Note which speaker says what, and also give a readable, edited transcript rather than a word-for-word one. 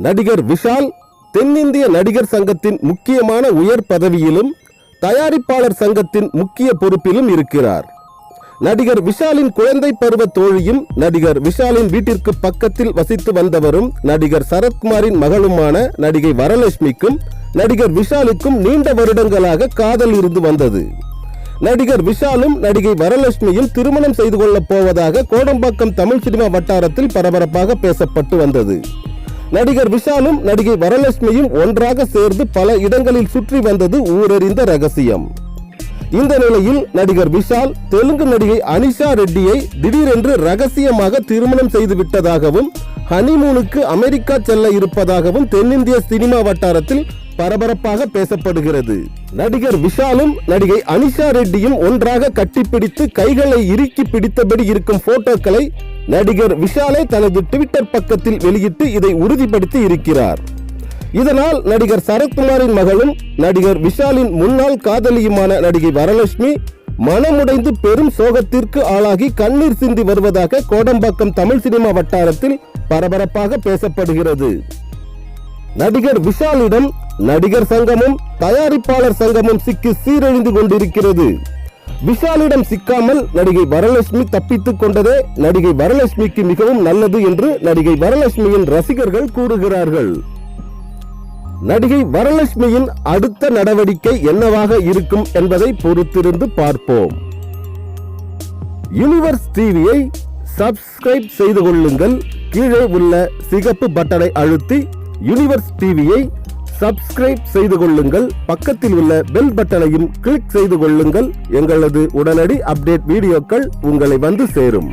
Speaker 1: நடிகர் விஷால் தென்னிந்திய நடிகர் சங்கத்தின் முக்கியமான உயர் பதவியிலும் தயாரிப்பாளர் சங்கத்தின் முக்கிய பொறுப்பிலும் இருக்கிறார். நடிகர் விஷாலின் குழந்தை பருவ தோழியும் நடிகர் விஷாலின் வீட்டிற்கு பக்கத்தில் வசித்து வந்தவரும் நடிகர் சரத்குமாரின் மகளுமான நடிகை வரலட்சுமிக்கும் நடிகர் விஷாலுக்கும் நீண்ட வருடங்களாக காதல் இருந்து வந்தது. நடிகர் விஷாலும் நடிகை வரலட்சுமியும் திருமணம் செய்து கொள்ளப் போவதாக கோடம்பாக்கம் தமிழ் சினிமா வட்டாரத்தில் பரபரப்பாக பேசப்பட்டு வந்தது. நடிகர் விஷாலும் நடிகை வரலட்சுமியும் ஒன்றாக சேர்ந்து பல இடங்களில் சுற்றி வந்தது ஊரறிந்த ரகசியம். இந்த நிலையில் நடிகர் விஷால் தெலுங்கு நடிகை அனிஷா ரெட்டியை திடீரென்று ரகசியமாக திருமணம் செய்து விட்டதாகவும் ஹனிமூனுக்கு அமெரிக்கா செல்ல இருப்பதாகவும் தென்னிந்திய சினிமா வட்டாரத்தில் பரபரப்பாக பேசப்படுகிறது. நடிகர் விஷாலும் நடிகை அனிஷா ரெட்டியும் ஒன்றாக கட்டிப்பிடித்து கைகளை இறுக்கி பிடித்தபடி இருக்கும் போட்டோக்களை நடிகர் விஷாலே தனது ட்விட்டர் பக்கத்தில் வெளியிட்டு இதை உறுதிப்படுத்தி இருக்கிறார். இதனால் நடிகர் சரத்குமாரின் மகளும் நடிகர் விஷாலின் முன்னாள் காதலியுமான நடிகை வரலட்சுமி மனமுடைந்து பெரும் சோகத்திற்கு ஆளாகி கண்ணீர் சிந்தி வருவதாக கோடம்பாக்கம் தமிழ் சினிமா வட்டாரத்தில் பரபரப்பாக பேசப்படுகிறது. நடிகர் விஷாலிடம் நடிகர் சங்கமும் தயாரிப்பாளர் சங்கமும் சிக்கி சீரழிந்து கொண்டிருக்கிறது. விஷாலிடம் சிக்காமல் நடிகை வரலட்சுமி தப்பித்துக் கொண்டதே நடிகை வரலட்சுமிக்கு மிகவும் நல்லது என்று நடிகை வரலட்சுமியின் ரசிகர்கள் கூறுகிறார்கள். நடிகை வரலட்சுமியின் அடுத்த நடவடிக்கை என்னவாக இருக்கும் என்பதை பொறுத்திருந்து பார்ப்போம். யூனிவர்ஸ் டிவியை சப்ஸ்கிரைப் செய்து கொள்ளுங்கள். கீழே உள்ள சிகப்பு பட்டனை அழுத்தி யூனிவர்ஸ் டிவியை சப்ஸ்கிரைப் செய்து கொள்ளுங்கள். பக்கத்தில் உள்ள பெல் பட்டனையும் கிளிக் செய்து கொள்ளுங்கள். எங்களது உடனடி அப்டேட் வீடியோக்கள் உங்களை வந்து சேரும்.